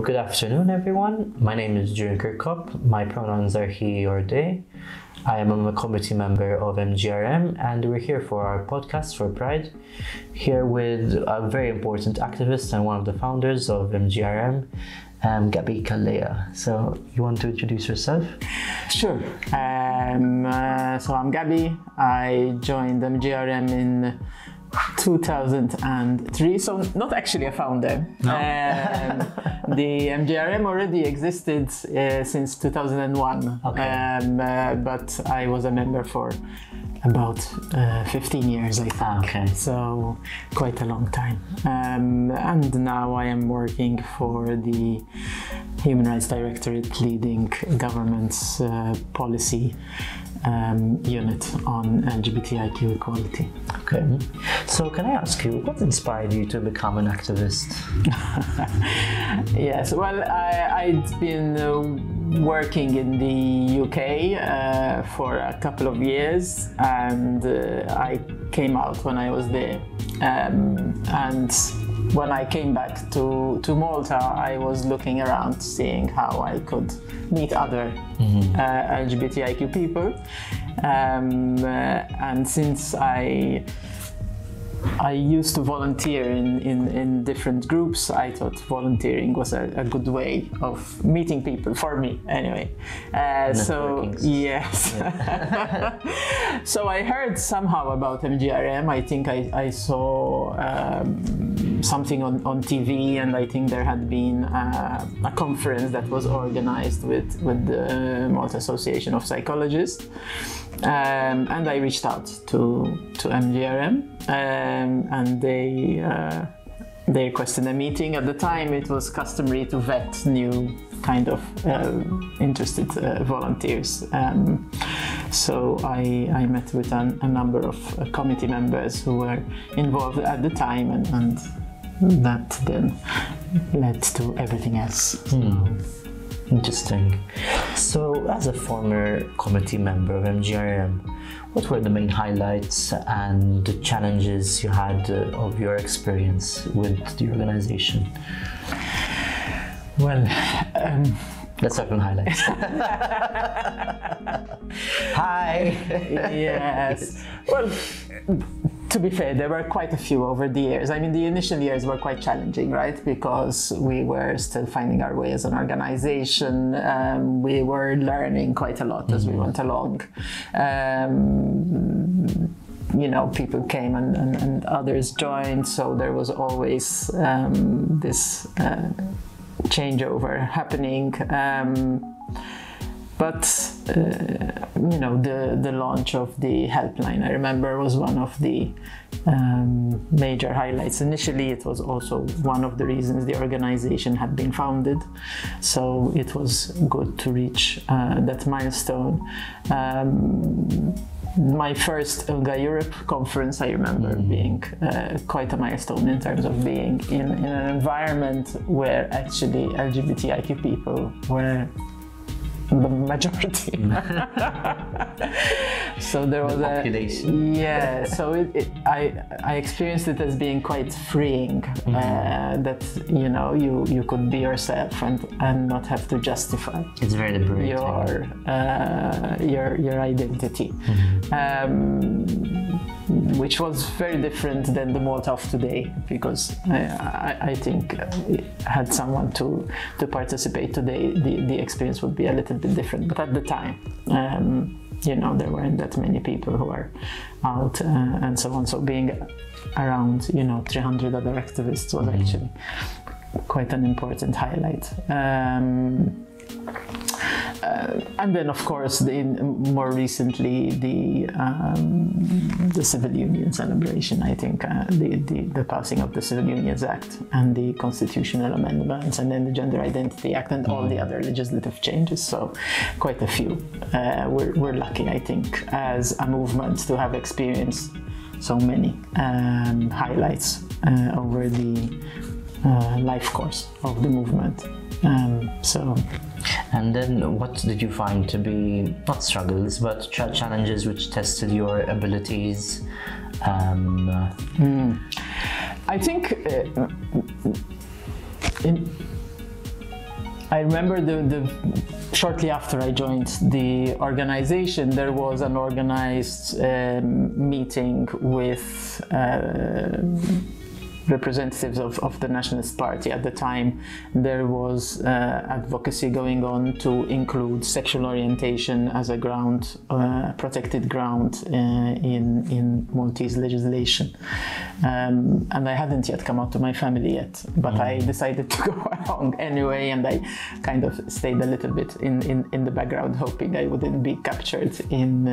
Good afternoon, everyone. My name is Julian Chircop. My pronouns are he or they. I am a committee member of MGRM, and we're here for our podcast for Pride, here with a very important activist and one of the founders of MGRM, Gabi Calleja. So you want to introduce yourself? Sure. So I'm Gabi. I joined MGRM in 2003, so not actually a founder. No. The MGRM already existed since 2001, Okay. but I was a member for about 15 years, I think. Okay. So quite a long time. And now I am working for the Human Rights Directorate, leading government's policy unit on LGBTIQ equality. Okay. So can I ask you, what inspired you to become an activist? Yes, well, I'd been working in the UK for a couple of years, and I came out when I was there. And when I came back to Malta, I was looking around, seeing how I could meet other LGBTIQ people. And since I used to volunteer in different groups, I thought volunteering was a good way of meeting people, for me anyway. So yes. Yeah. So I heard somehow about MGRM. I think I saw something on TV, and I think there had been a conference that was organized with the Malta Association of Psychologists. And I reached out to MGRM, and they requested a meeting. At the time, it was customary to vet new kind of interested volunteers. So I met with a number of committee members who were involved at the time, and that then led to everything else. Interesting. So, as a former committee member of MGRM, what were the main highlights and the challenges you had of your experience with the organization? Well, let's start from highlights. Hi! Yes. Well, to be fair, there were quite a few over the years. I mean, the initial years were quite challenging, right? Because we were still finding our way as an organization. We were learning quite a lot as we went along. You know, people came and others joined, so there was always this changeover happening. But you know, the launch of the helpline, I remember, was one of the major highlights. Initially, it was also one of the reasons the organization had been founded. So it was good to reach that milestone. My first Elga Europe conference, I remember being quite a milestone in terms of being in an environment where actually LGBTIQ people were the majority. So there was the population. Yeah. So I experienced it as being quite freeing. That you know you could be yourself and not have to justify. It's very liberating. Your identity. Which was very different than the Malta of today, because I think had someone to participate today, the experience would be a little bit different. But at the time, you know, there weren't that many people who were out and so on. So being around, you know, 300 other activists was actually quite an important highlight. And then, of course, more recently, the civil union celebration. I think the passing of the Civil Unions Act and the constitutional amendments, and then the Gender Identity Act, and all the other legislative changes. So, quite a few. We're lucky, I think, as a movement to have experienced so many highlights over the life course of the movement. And then what did you find to be, not struggles, but challenges which tested your abilities? I think I remember shortly after I joined the organization, there was an organized meeting with representatives of the Nationalist Party. At the time, there was advocacy going on to include sexual orientation as a ground, protected ground in Maltese legislation. And I hadn't yet come out to my family yet, but I decided to go along anyway, and I kind of stayed a little bit in the background, hoping I wouldn't be captured in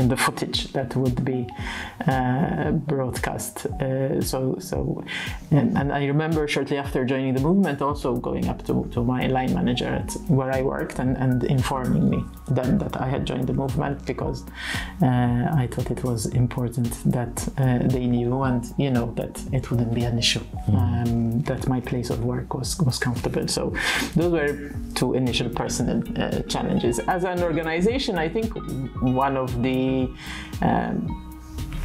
the footage that would be broadcast. And I remember shortly after joining the movement also going up to my line manager at where I worked and informing them that I had joined the movement, because I thought it was important that they knew, and that it wouldn't be an issue, that my place of work was comfortable. So those were two initial personal challenges. As an organization, I think one of the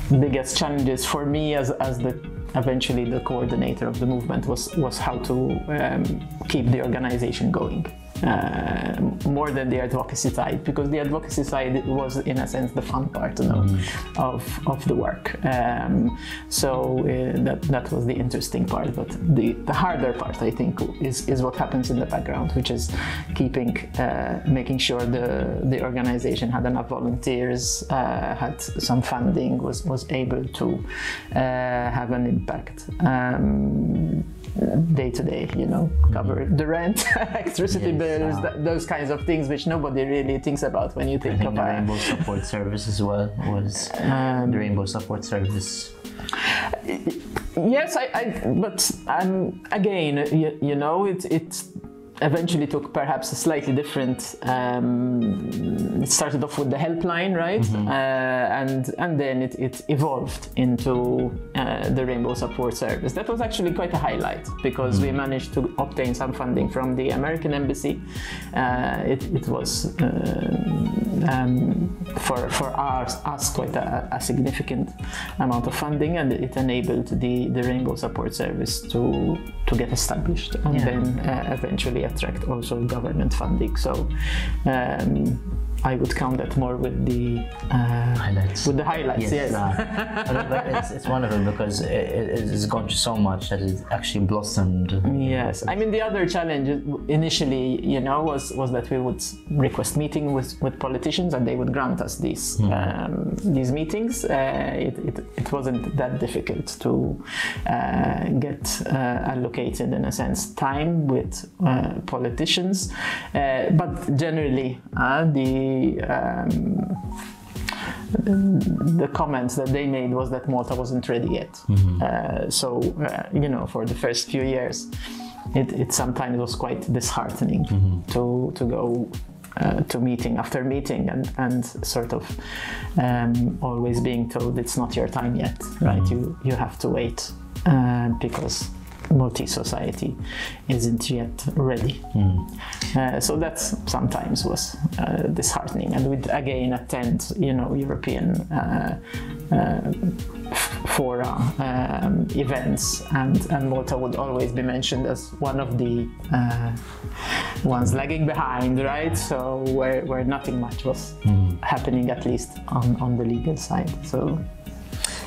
biggest challenges for me as eventually the coordinator of the movement was how to keep the organization going. More than the advocacy side, because the advocacy side was in a sense the fun part of the work. That was the interesting part, but the harder part, I think, is what happens in the background, which is making sure the organization had enough volunteers, had some funding, was able to have an impact. Day to day, cover the rent, electricity bills, those kinds of things which nobody really thinks about when you think of the Rainbow Support Service as well was the Rainbow Support Service. Yes, but again, it's eventually took perhaps a slightly different. It started off with the helpline, right? And then it evolved into the Rainbow Support Service. That was actually quite a highlight, because we managed to obtain some funding from the American Embassy. It was for us quite a significant amount of funding, and it enabled the Rainbow Support Service to get established, and then eventually attract also government funding. So I would count that more with the highlights. With the highlights, yes. But it's one of them, because it's gone through so much that it actually blossomed. Yes, I mean the other challenge initially, was that we would request meeting with politicians, and they would grant us these meetings. It wasn't that difficult to get allocated, in a sense, time with politicians, but generally the comments that they made was that Malta wasn't ready yet. For the first few years, it sometimes was quite disheartening to go to meeting after meeting and sort of always being told it's not your time yet, right? You have to wait because Maltese society isn't yet ready. So that sometimes was disheartening, and we'd again attend European fora, events, and Malta would always be mentioned as one of the ones lagging behind, right? So where nothing much was happening, at least on the legal side. So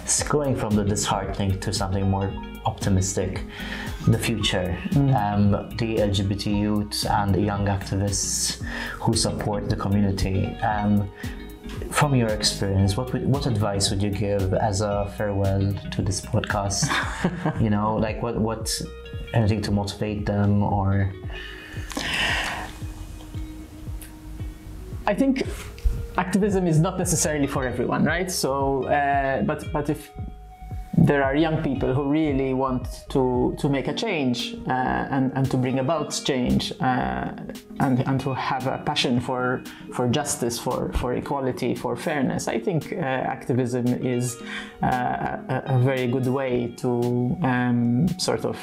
it's going from the disheartening to something more optimistic, the future. The LGBT youth and the young activists who support the community. From your experience, what advice would you give as a farewell to this podcast? Like what anything to motivate them, or? I think activism is not necessarily for everyone, right? So, but if there are young people who really want to make a change and to bring about change and to have a passion for justice, for equality, for fairness, I think activism is a very good way to sort of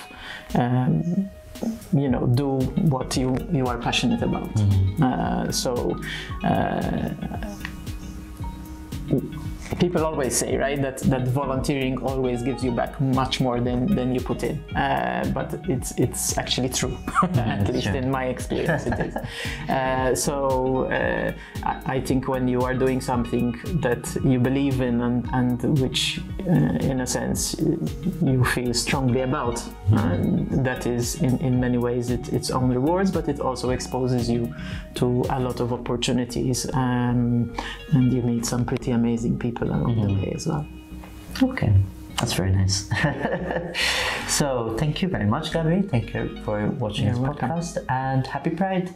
do what you are passionate about. people always say, right, that volunteering always gives you back much more than you put in, but it's actually true. At least in my experience it is. I think when you are doing something that you believe in and which in a sense you feel strongly about, and that is in many ways its own rewards, but it also exposes you to a lot of opportunities, and you meet some pretty amazing people along the way as well. Okay, that's very nice. So thank you very much, Gabi. Thank you for watching this podcast, and happy Pride.